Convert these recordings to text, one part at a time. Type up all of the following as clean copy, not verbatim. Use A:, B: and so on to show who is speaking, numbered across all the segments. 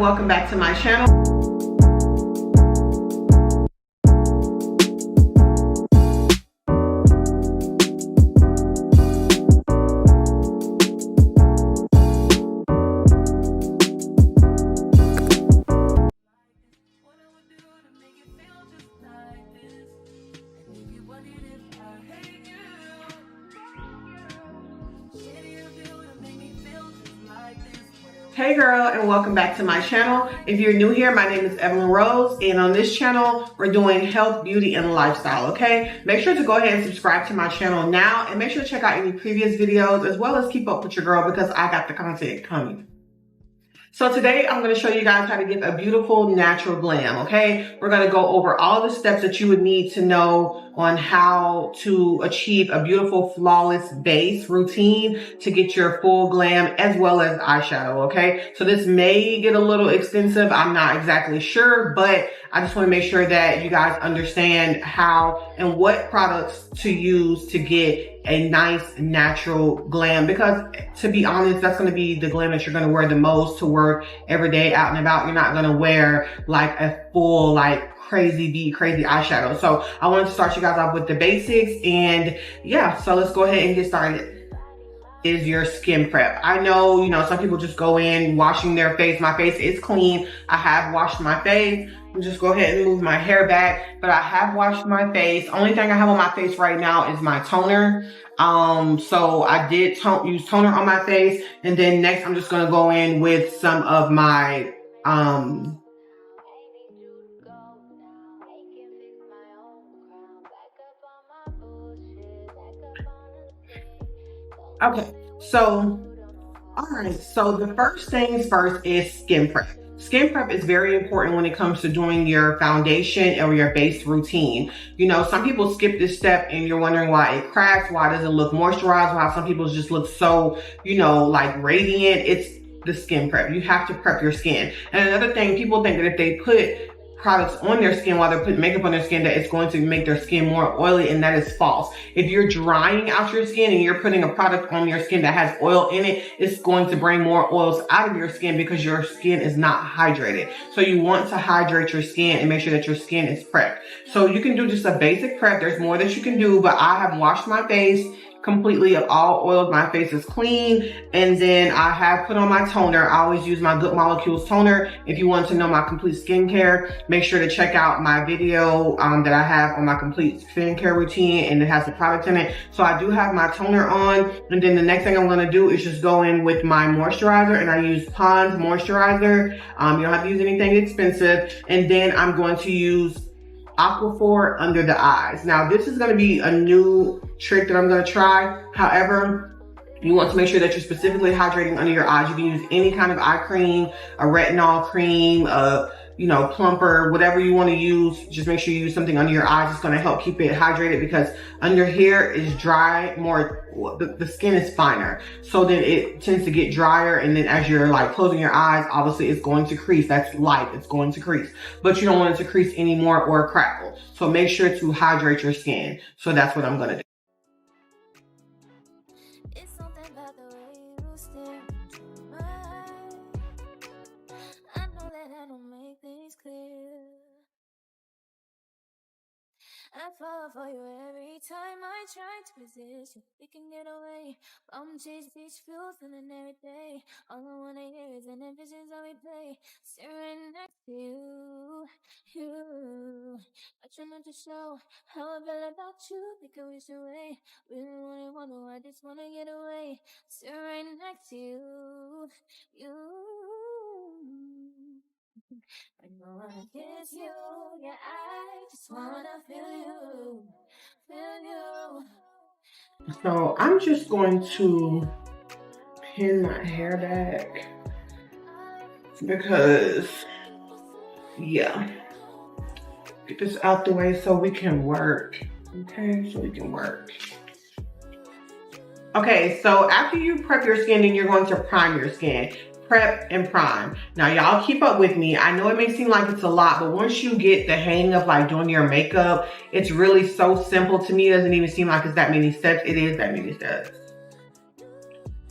A: welcome back to my channel. Hey girl, and welcome back to my channel. If you're new here, my name is Evelyn Rose, and on this channel we're doing health, beauty, and lifestyle. Okay, make sure to go ahead and subscribe to my channel now, and make sure to check out any previous videos as well as keep up with your girl because I got the content coming. So today I'm going to show you guys how to get a beautiful natural glam. Okay, we're going to go over all the steps that you would need to know on how to achieve a beautiful flawless base routine to get your full glam as well as eyeshadow. Okay, so this may get a little extensive, I'm not exactly sure, but I just want to make sure that you guys understand how and what products to use to get a nice natural glam, because to be honest, that's going to be the glam that you're going to wear the most to work every day out and about. You're not going to wear like a full like crazy eyeshadow. So I wanted to start you guys off with the basics, and yeah, so let's go ahead and get started. Is your skin prep. I know, you know, some people just go in washing their face. My face is clean. I have washed my face. Just go ahead and move my hair back, but I have washed my face. Only thing I have on my face right now is my toner. So I did use toner on my face, and then next I'm just gonna go in with some of my okay, so all right, so the first things first is skin prep. Skin prep is very important when it comes to doing your foundation or your base routine. You know, some people skip this step and you're wondering why it cracks, why it doesn't look moisturized, why some people just look so, you know, like radiant. It's the skin prep. You have to prep your skin. And another thing, people think that if they put products on their skin while they're putting makeup on their skin, that it's going to make their skin more oily, and that is false. If you're drying out your skin and you're putting a product on your skin that has oil in it, it's going to bring more oils out of your skin because your skin is not hydrated. So you want to hydrate your skin and make sure that your skin is prepped. So you can do just a basic prep. There's more that you can do, but I have washed my face completely of all oils. My face is clean, and then I have put on my toner. I always use my Good Molecules toner. If you want to know my complete skincare, make sure to check out my video that I have on my complete skincare routine, and it has the product in it. So I do have my toner on, and then the next thing I'm going to do is just go in with my moisturizer, and I use Pond's moisturizer. You don't have to use anything expensive, and then I'm going to use Aquaphor under the eyes. Now this is going to be a new trick that I'm going to try. However, you want to make sure that you're specifically hydrating under your eyes. You can use any kind of eye cream, a retinol cream, you know, plumper, whatever you want to use. Just make sure you use something under your eyes. It's going to help keep it hydrated because under here is dry, the skin is finer. So then it tends to get drier, and then as you're like closing your eyes, obviously it's going to crease. That's light, it's going to crease. But you don't want it to crease anymore or crackle. So make sure to hydrate your skin. So that's what I'm going to do.
B: I fall for you every time I try to resist you. We can get away. Bomb chase, beach fuel, feeling every day. All I wanna hear is an visions that we play. Staring next to you, you. I try not to show how I feel about you. Think I wish away. Really wonder, I just wanna get away. Staring next to you, you. I know I kiss you, yeah, I just wanna feel you.
A: So I'm just going to pin my hair back because, yeah, get this out the way so we can work. Okay, so we can work. Okay, so after you prep your skin, then you're going to prime your skin. Prep and prime. Now y'all keep up with me. I know it may seem like it's a lot, but once you get the hang of like doing your makeup, it's really so simple. To me, it doesn't even seem like it's that many steps. It is that many steps.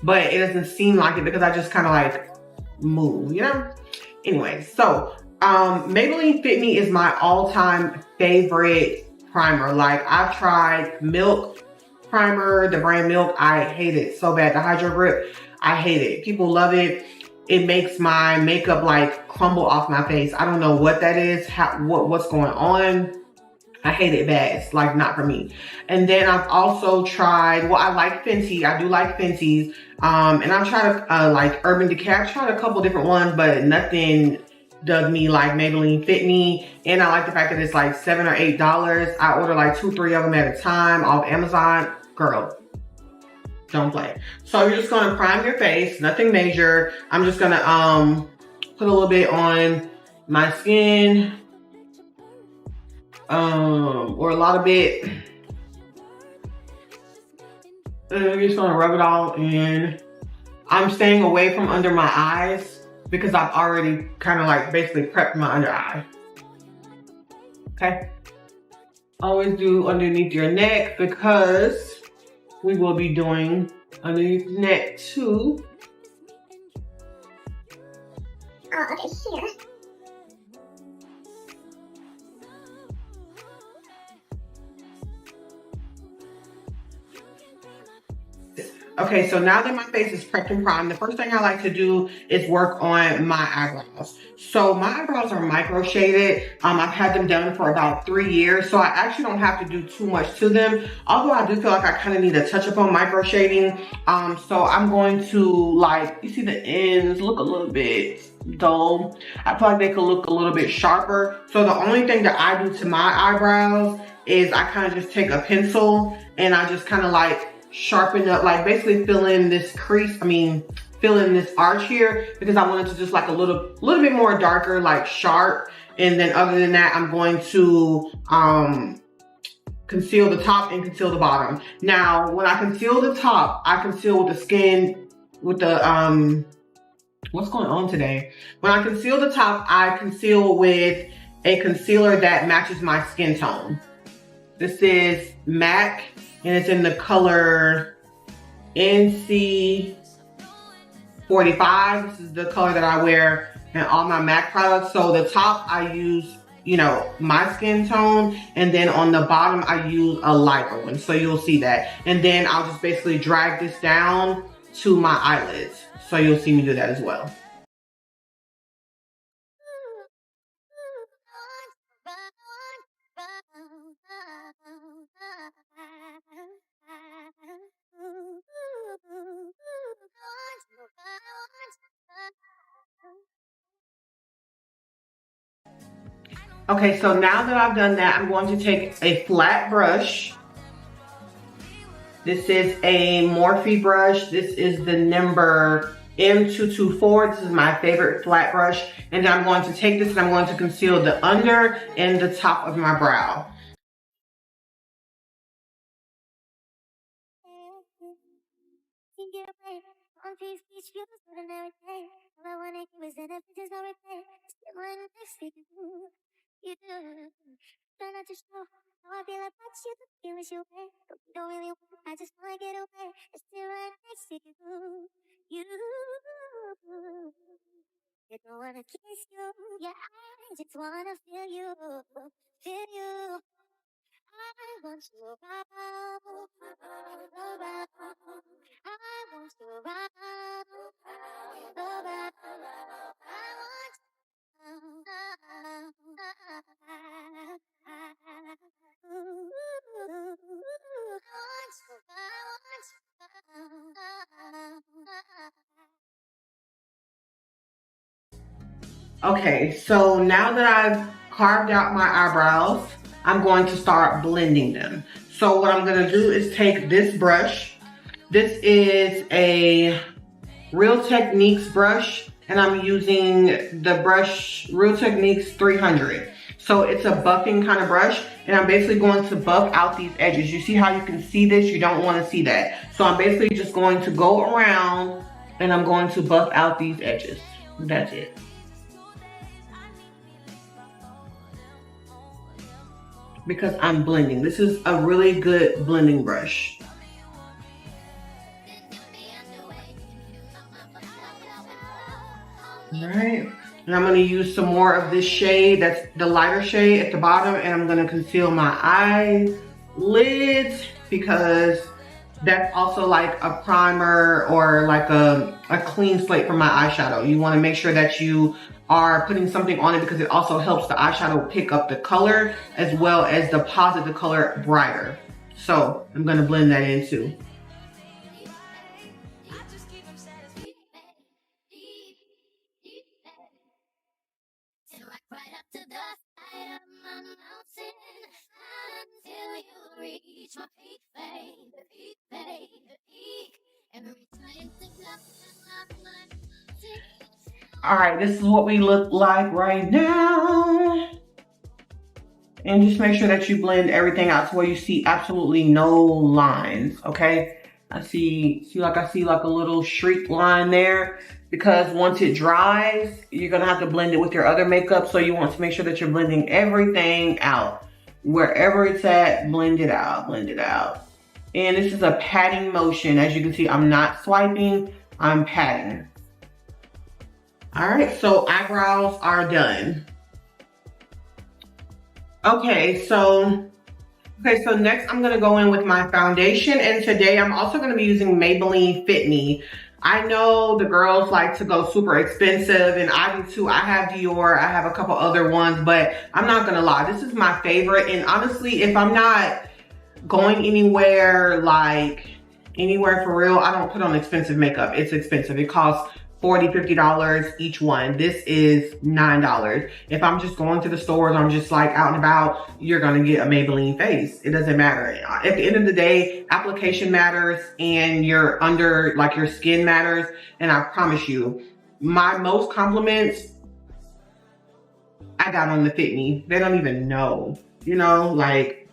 A: But it doesn't seem like it because I just kind of like move, you know? Anyway, so Maybelline Fit Me is my all-time favorite primer. Like, I've tried Milk primer, the brand Milk. I hate it so bad. The Hydro Grip, I hate it. People love it. It makes my makeup like crumble off my face. I don't know what that is, what's going on. I hate it bad. It's like not for me. And then I've also tried, well, I like Fenty. I do like Fenty's. And I've tried like Urban Decay. I've tried a couple different ones, but nothing does me like Maybelline Fit Me. And I like the fact that it's like $7 or $8. I order like 2, 3 of them at a time off Amazon. Girl, don't play. So you're just gonna prime your face, nothing major. I'm just gonna put a little bit on my skin, or a lot of it. And I'm just gonna rub it all in. I'm staying away from under my eyes because I've already kind of like basically prepped my under eye. Okay. Always do underneath your neck because we will be doing underneath the neck too.
B: Oh, okay, here.
A: Okay, so now that my face is prepped and primed, the first thing I like to do is work on my eyebrows. So my eyebrows are micro shaded. I've had them done for about 3 years, so I actually don't have to do too much to them. Although I do feel like I kind of need to touch up on micro shading. So I'm going to, like, you see the ends look a little bit dull. I feel like they could look a little bit sharper. So the only thing that I do to my eyebrows is I kind of just take a pencil and I just kind of like sharpen up, like basically fill in this crease, fill in this arch here, because I want it to just like a little bit more darker, like sharp. And then other than that, I'm going to conceal the top and conceal the bottom. Now, when I conceal the top, I conceal with the skin, with the, what's going on today? When I conceal the top, I conceal with a concealer that matches my skin tone. This is MAC, and it's in the color NC45. This is the color that I wear in all my MAC products. So the top I use, you know, my skin tone, and then on the bottom I use a lighter one. So you'll see that. And then I'll just basically drag this down to my eyelids. So you'll see me do that as well. Okay, so now that I've done that, I'm going to take a flat brush. This is a Morphie brush. This is the number M224. This is my favorite flat brush. And then I'm going to take this and I'm going to conceal the under and the top of my brow.
B: Try not to show how I feel about you. The feelings you wear, but we don't really want. I just wanna get away. It's still right next to you. You don't wanna kiss you. Yeah, I just wanna feel you. Feel you. I want you around. I want you around.
A: Okay, so now that I've carved out my eyebrows, I'm going to start blending them. So what I'm gonna do is take this brush. This is a Real Techniques brush, and I'm using the brush Real Techniques 300. So it's a buffing kind of brush, and I'm basically going to buff out these edges. You see how you can see this? You don't want to see that. So I'm basically just going to go around and I'm going to buff out these edges. That's it. Because I'm blending. This is a really good blending brush. All right, And I'm gonna use some more of this shade, that's the lighter shade at the bottom, and I'm gonna conceal my eyelids because that's also like a primer or like a clean slate for my eyeshadow. You wanna make sure that you are putting something on it because it also helps the eyeshadow pick up the color as well as deposit the color brighter. So I'm gonna blend that in too. All right, this is what we look like right now. And just make sure that you blend everything out to where you see absolutely no lines, okay? I see like a little streak line there because once it dries, you're gonna have to blend it with your other makeup. So you want to make sure that you're blending everything out. Wherever it's at, blend it out, blend it out. And this is a patting motion. As you can see, I'm not swiping, I'm patting. All right, so eyebrows are done. Okay, so next I'm gonna go in with my foundation, and today I'm also gonna be using Maybelline Fit Me. I know the girls like to go super expensive, and I do too. I have Dior, I have a couple other ones, but I'm not gonna lie, this is my favorite. And honestly, if I'm not going anywhere, like anywhere for real, I don't put on expensive makeup. It's expensive. It costs $40, $50 each one. This is $9. If I'm just going to the stores, I'm just like out and about, you're gonna get a Maybelline face. It doesn't matter. At the end of the day, application matters and your skin matters. And I promise you, my most compliments I got on the Fit Me. They don't even know, you know, like,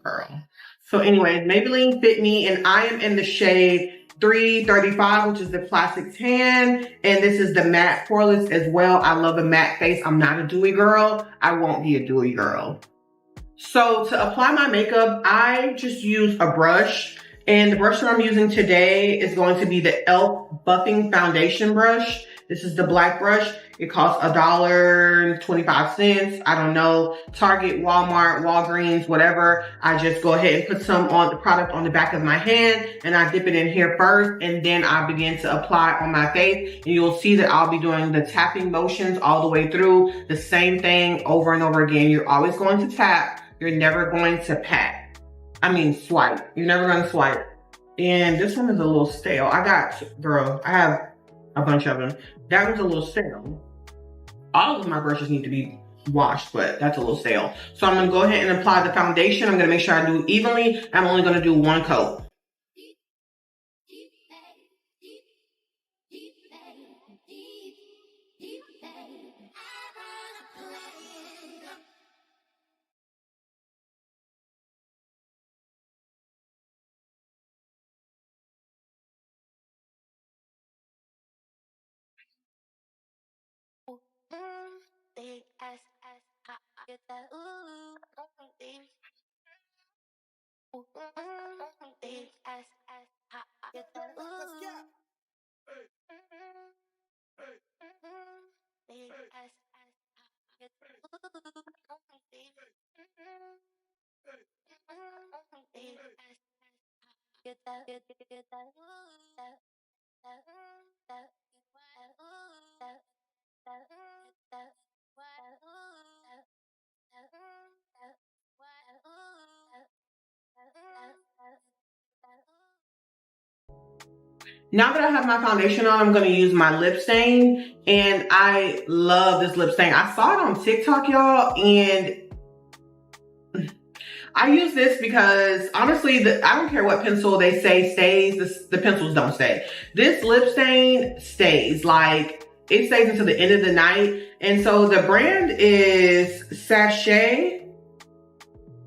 A: girl. So anyway, Maybelline Fit Me, and I am in the shade 335, which is the classic tan, and this is the matte poreless as well. I love a matte face. I'm not a dewy girl. I won't be a dewy girl. So to apply my makeup, I just use a brush, and the brush that I'm using today is going to be the e.l.f. Buffing Foundation Brush. This is the black brush. It costs $1.25. I don't know, Target, Walmart, Walgreens, whatever. I just go ahead and put some on the product on the back of my hand, and I dip it in here first, and then I begin to apply on my face. And you'll see that I'll be doing the tapping motions all the way through, the same thing over and over again. You're always going to tap. You're never going to pat. I mean, swipe. You're never going to swipe. And this one is a little stale. I have a bunch of them. That one's a little stale. All of my brushes need to be washed, but that's a little stale. So I'm gonna go ahead and apply the foundation. I'm gonna make sure I do it evenly. I'm only gonna do one coat. Now that I have my foundation on, I'm gonna use my lip stain, and I love this lip stain. I saw it on TikTok, y'all, and I use this because honestly, I don't care what pencil they say stays, the pencils don't stay. This lip stain stays, like it stays until the end of the night. And so the brand is Sachet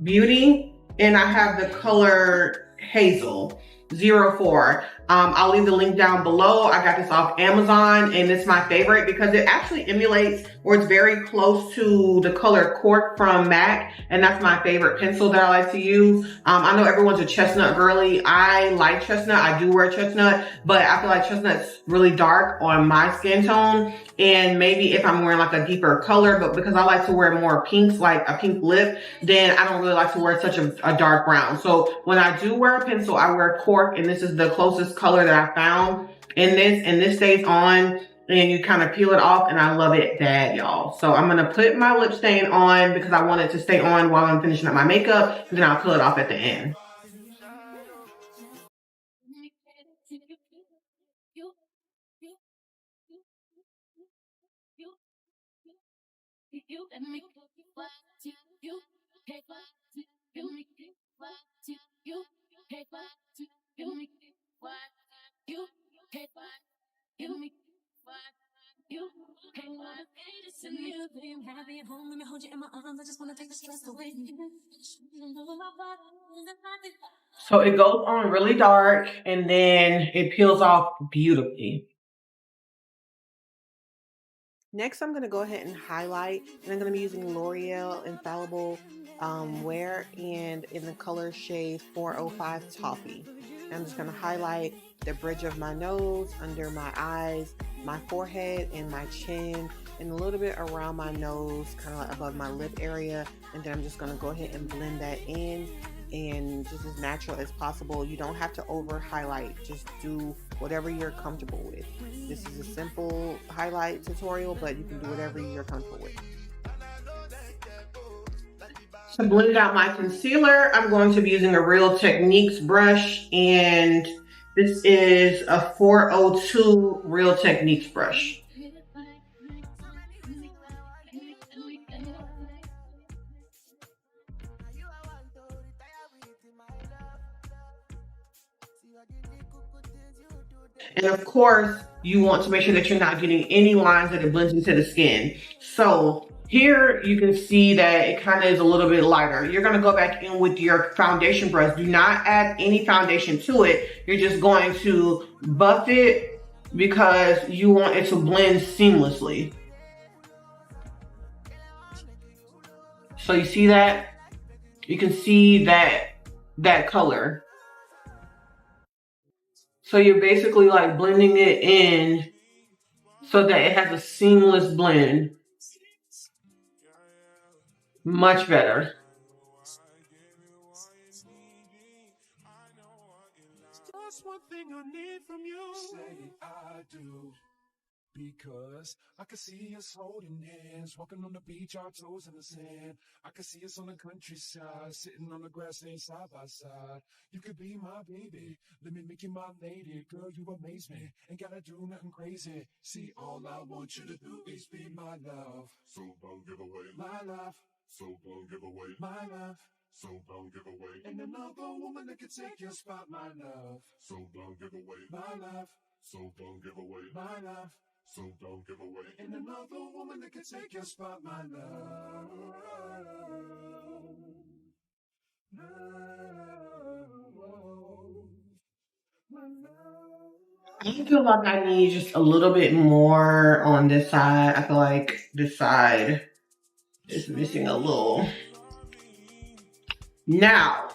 A: Beauty, and I have the color Hazel 04. I'll leave the link down below. I got this off Amazon and it's my favorite because it actually emulates, or it's very close to the color Cork from MAC, and that's my favorite pencil that I like to use. I know everyone's a chestnut girly. I like chestnut. I do wear chestnut, but I feel like chestnut's really dark on my skin tone. And maybe if I'm wearing like a deeper color, but because I like to wear more pinks, like a pink lip, then I don't really like to wear such a dark brown. So when I do wear a pencil, I wear Cork, and this is the closest color that I found in this, and this stays on and you kind of peel it off, and I love it bad, y'all. So I'm gonna put my lip stain on because I want it to stay on while I'm finishing up my makeup, and then I'll peel it off at the end. So it goes on really dark and then it peels off beautifully. Next, I'm going to go ahead and highlight, and I'm going to be using L'Oreal Infallible Wear, and in the color shade 405 Toffee. I'm just going to highlight the bridge of my nose, under my eyes, my forehead, and my chin, and a little bit around my nose, kind of like above my lip area. And then I'm just going to go ahead and blend that in, and just as natural as possible. You don't have to over highlight, just do whatever you're comfortable with. This is a simple highlight tutorial, but you can do whatever you're comfortable with. To blend out my concealer, I'm going to be using a Real Techniques brush, and this is a 402 Real Techniques brush. And of course, you want to make sure that you're not getting any lines that it blends into the skin. So here you can see that it kind of is a little bit lighter. You're going to go back in with your foundation brush. Do not add any foundation to it. You're just going to buff it because you want it to blend seamlessly. So you see that? You can see that color. So you're basically like blending it in so that it has a seamless blend. Much better. Just one thing I need from you. Say I do. Because I can see us holding hands, walking on the beach, our toes in the sand. I can see us on the countryside, sitting on the grass, staying side by side. You could be my baby, let me make you my lady. Girl, you amaze me, ain't gotta do nothing crazy. See, all I want you to do is be my love. So don't give away my love. So don't give away my love. So don't give away. Ain't another woman that can take your spot, my love. So don't give away my love. So don't give away my love. So don't give away. Ain't another woman that can take your spot, my love. I feel like I need just a little bit more on this side. I feel like this side is missing a little. Now,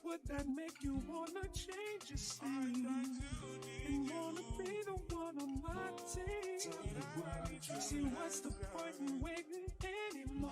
A: would that make you wanna change your scene and wanna be the one on my team? See, what's the point in waiting anymore?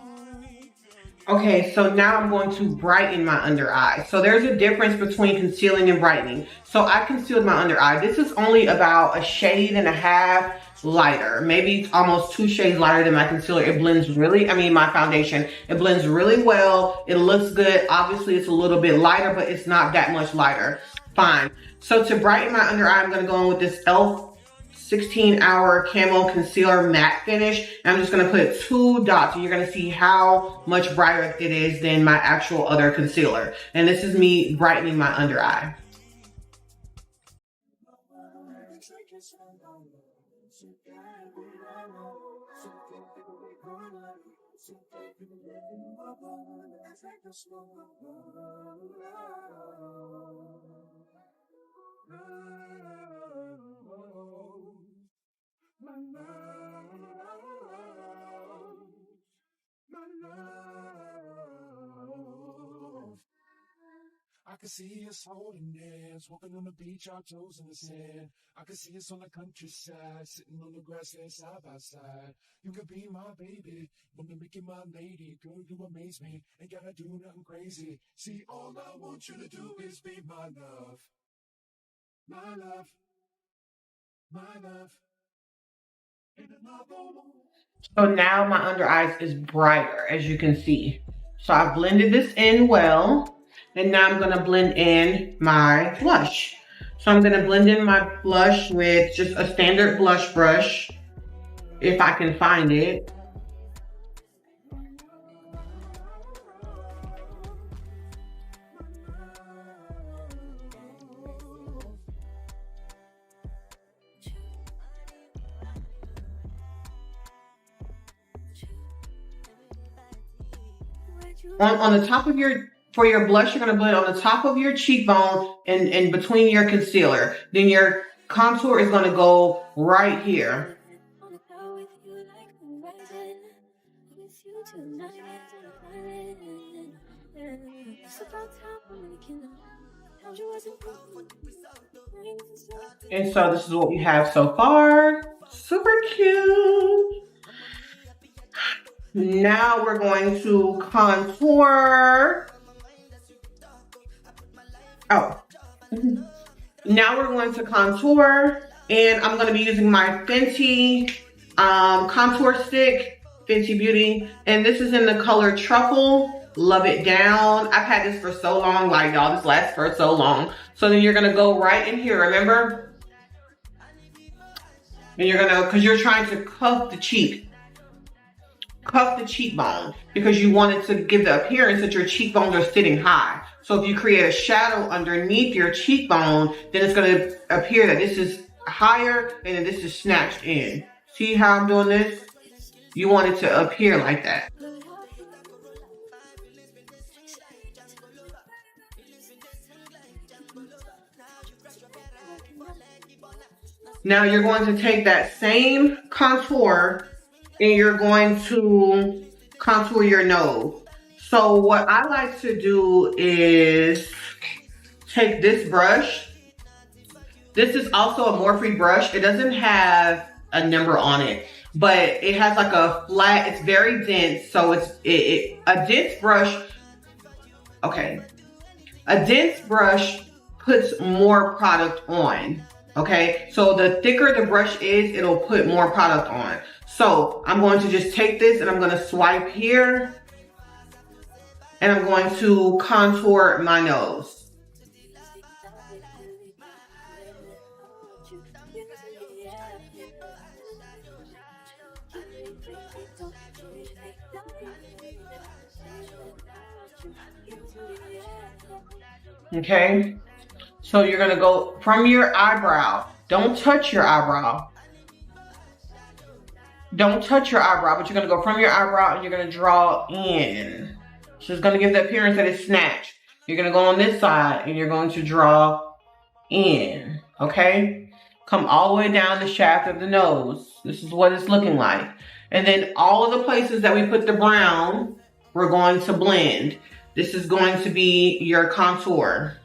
A: Okay, so now I'm going to brighten my under eye. So there's a difference between concealing and brightening. So I concealed my under eye. This is only about a shade and a half lighter, maybe almost 2 shades lighter than my concealer. It blends really, my foundation, it blends really well. It looks good. Obviously it's a little bit lighter, but it's not that much lighter. Fine. So to brighten my under eye, I'm gonna go in with this e.l.f. 16-hour camo concealer matte finish. And I'm just gonna put 2 dots, and you're gonna see how much brighter it is than my actual other concealer. And this is me brightening my under eye.
B: I can see us holding hands, walking on the beach, our toes in the sand. I can see us on the countryside, sitting on the grassland side by side. You could be my baby, wanna make you my lady. Girl, you amaze me, ain't gotta do nothing crazy. See, all I want you to do is be my love. My love, my love. In another one.
A: So now my under eyes is brighter, as you can see. So I've blended this in well. And now I'm gonna blend in my blush. So I'm gonna blend in my blush with just a standard blush brush, if I can find it. On the top of for your blush, you're gonna blend on the top of your cheekbone and between your concealer. Then your contour is gonna go right here. And so this is what we have so far. Super cute. Now we're going to contour. Oh. Now we're going to contour, and I'm going to be using my Fenty contour stick, Fenty Beauty, and this is in the color Truffel. Love it down. I've had this for so long, like y'all, this lasts for so long. So then you're going to go right in here, remember? And you're going to, because you're trying to cuff the cheek. Cuff the cheekbone because you want it to give the appearance that your cheekbones are sitting high. So if you create a shadow underneath your cheekbone, then it's going to appear that this is higher and this is snatched in. See how I'm doing this? You want it to appear like that. Now you're going to take that same contour and you're going to contour your nose. So what I like to do is take this brush. This is also a Morphie brush. It doesn't have a number on it, but it has like a flat, it's very dense. So it's a dense brush. Okay. A dense brush puts more product on. Okay, so the thicker the brush is, it'll put more product on. So I'm going to just take this and I'm going to swipe here and I'm going to contour my nose. Okay. So you're gonna go from your eyebrow. Don't touch your eyebrow. Don't touch your eyebrow, but you're gonna go from your eyebrow and you're gonna draw in. So it's gonna give the appearance that it's snatched. You're gonna go on this side and you're going to draw in, okay? Come all the way down the shaft of the nose. This is what it's looking like. And then all of the places that we put the brown, we're going to blend. This is going to be your contour.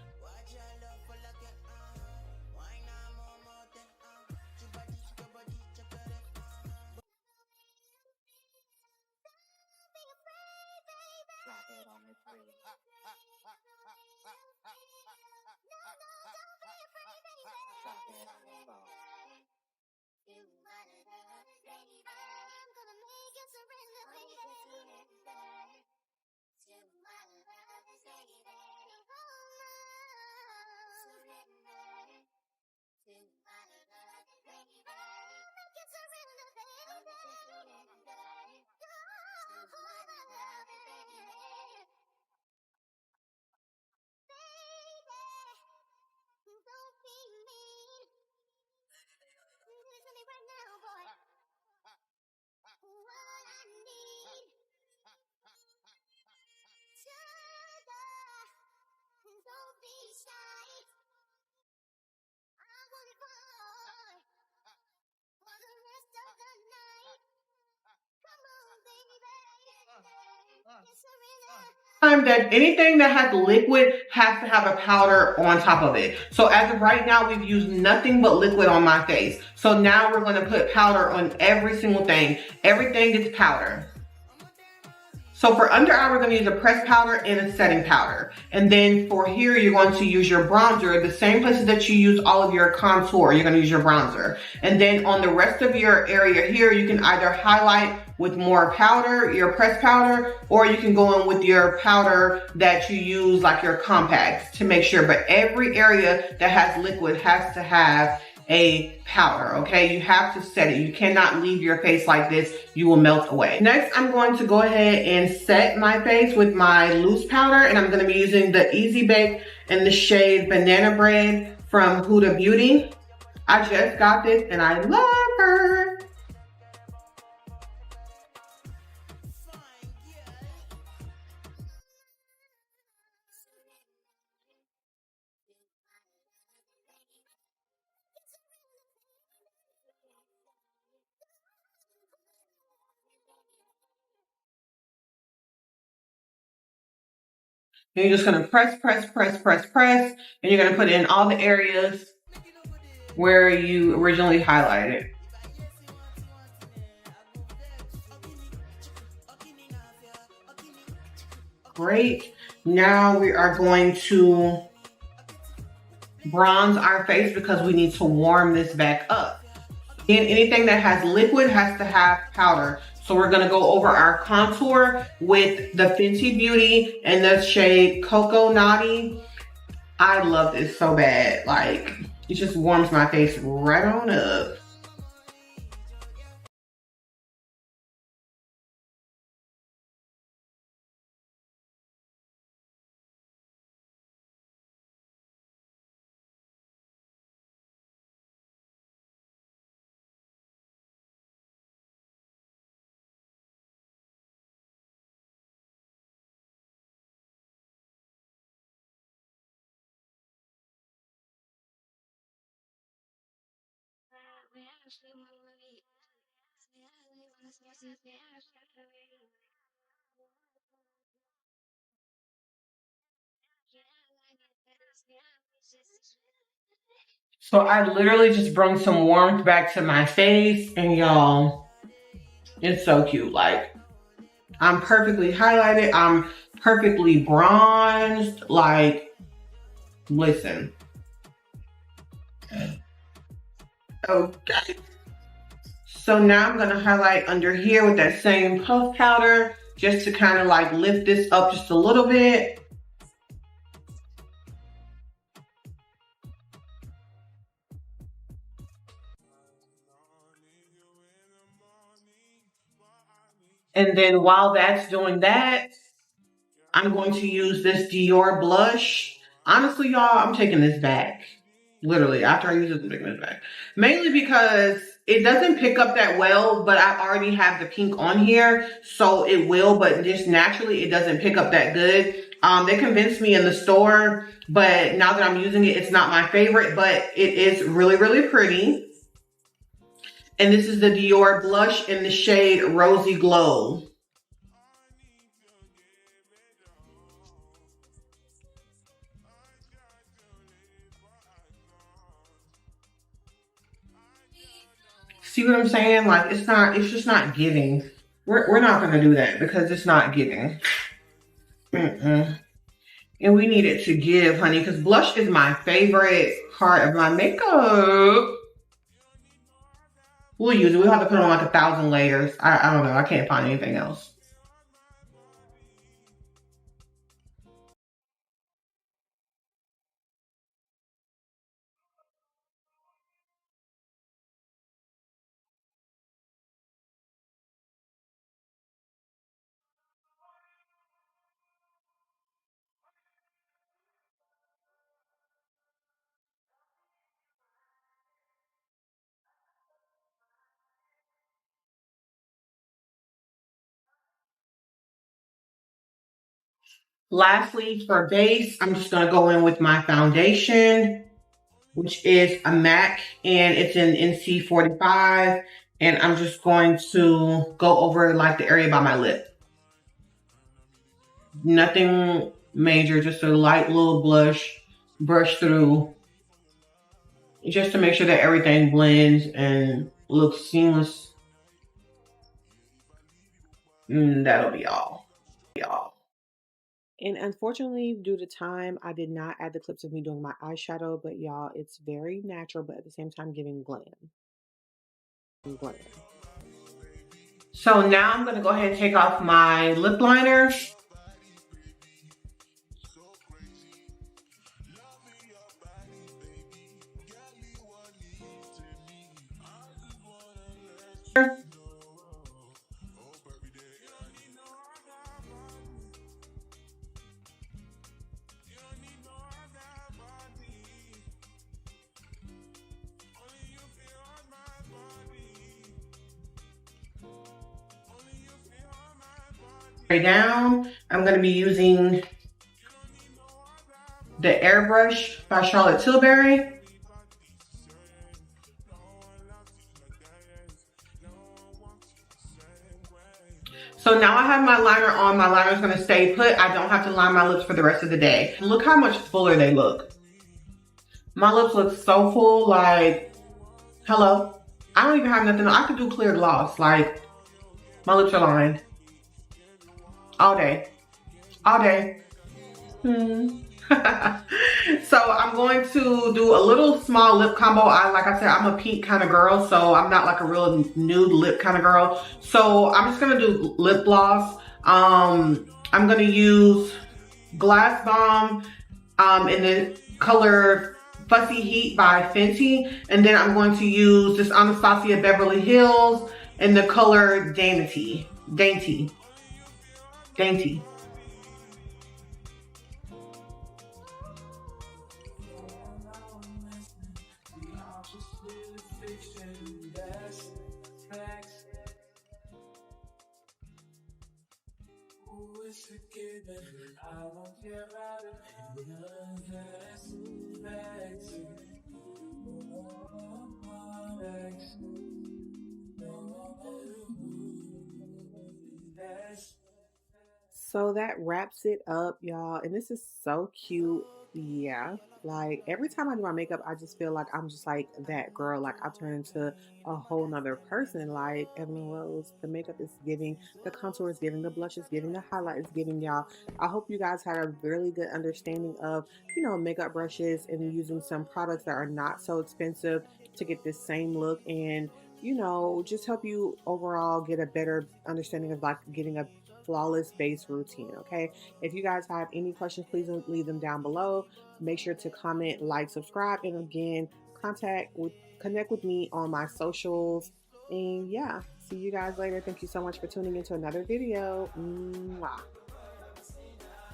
A: anything that has liquid has to have a powder on top of it. So as of right now, we've used nothing but liquid on my face. So now we're gonna put powder on every single thing. Everything gets powder. So for under eye, we're gonna use a pressed powder and a setting powder. And then for here, you're going to use your bronzer, the same places that you use all of your contour, you're gonna use your bronzer. And then on the rest of your area here, you can either highlight with more powder, your pressed powder, or you can go in with your powder that you use like your compacts to make sure. But every area that has liquid has to have a powder, okay? You have to set it. You cannot leave your face like this. You will melt away. Next, I'm going to go ahead and set my face with my loose powder, and I'm gonna be using the Easy Bake in the shade Banana Bread from Huda Beauty. I just got this and I love her. And you're just gonna press, press, press, press, press, and you're gonna put it in all the areas where you originally highlighted. Great. Now we are going to bronze our face because we need to warm this back up. And anything that has liquid has to have powder. So we're gonna go over our contour with the Fenty Beauty in the shade Cocoa Naughty. I love this so bad. Like, it just warms my face right on up. So I literally just brought some warmth back to my face, and y'all, it's so cute. Like, I'm perfectly highlighted. I'm perfectly bronzed. Like, listen. Okay. So now I'm gonna highlight under here with that same puff powder just to kind of like lift this up just a little bit. And then while that's doing that, I'm going to use this Dior blush. Honestly, y'all, I'm taking this back. Literally, after I use it, I'm taking this back. Mainly because it doesn't pick up that well, but I already have the pink on here, so it will, but just naturally, it doesn't pick up that good. They convinced me in the store, but now that I'm using it, it's not my favorite, but it is really, really pretty. And this is the Dior blush in the shade Rosy Glow. See what I'm saying? Like, it's just not giving. We're not gonna do that because it's not giving. And we need it to give, honey, because blush is my favorite part of my makeup. We'll use it. We'll have to put on like 1,000 layers. I don't know. I can't find anything else. Lastly, for base, I'm just gonna go in with my foundation, which is a MAC, and it's in NC45. And I'm just going to go over like the area by my lip. Nothing major, just a light little blush, brush through, just to make sure that everything blends and looks seamless. And that'll be all. And unfortunately, due to time, I did not add the clips of me doing my eyeshadow, but y'all, it's very natural, but at the same time giving glam. So now I'm going to go ahead and take off my lip liner. Down, I'm going to be using the airbrush by Charlotte Tilbury. So now I have my liner on. My liner is going to stay put. I don't have to line my lips for the rest of the day. Look how much fuller they look. My lips look so full, like, hello. I don't even have nothing. I could do clear gloss. Like, my lips are lined. All day. All day. So I'm going to do a little small lip combo. Like I said, I'm a pink kind of girl, so I'm not like a real nude lip kind of girl. So I'm just gonna do lip gloss. I'm gonna use Glass Bomb in the color Fussy Heat by Fenty, and then I'm going to use this Anastasia Beverly Hills in the color Danity. So that wraps it up, y'all. And this is so cute. Yeah. Like every time I do my makeup, I just feel like I'm just like that girl. Like I turn into a whole nother person. Like Evelyn Rose, the makeup is giving, the contour is giving, the blush is giving, the highlight is giving, y'all. I hope you guys had a really good understanding of, makeup brushes and using some products that are not so expensive to get this same look and, just help you overall get a better understanding of like getting a flawless base routine. Okay, if you guys have any questions, please leave them down below. Make sure to comment, like, subscribe, and again, connect with me on my socials. And yeah, see you guys later. Thank you so much for tuning into another video. Mwah.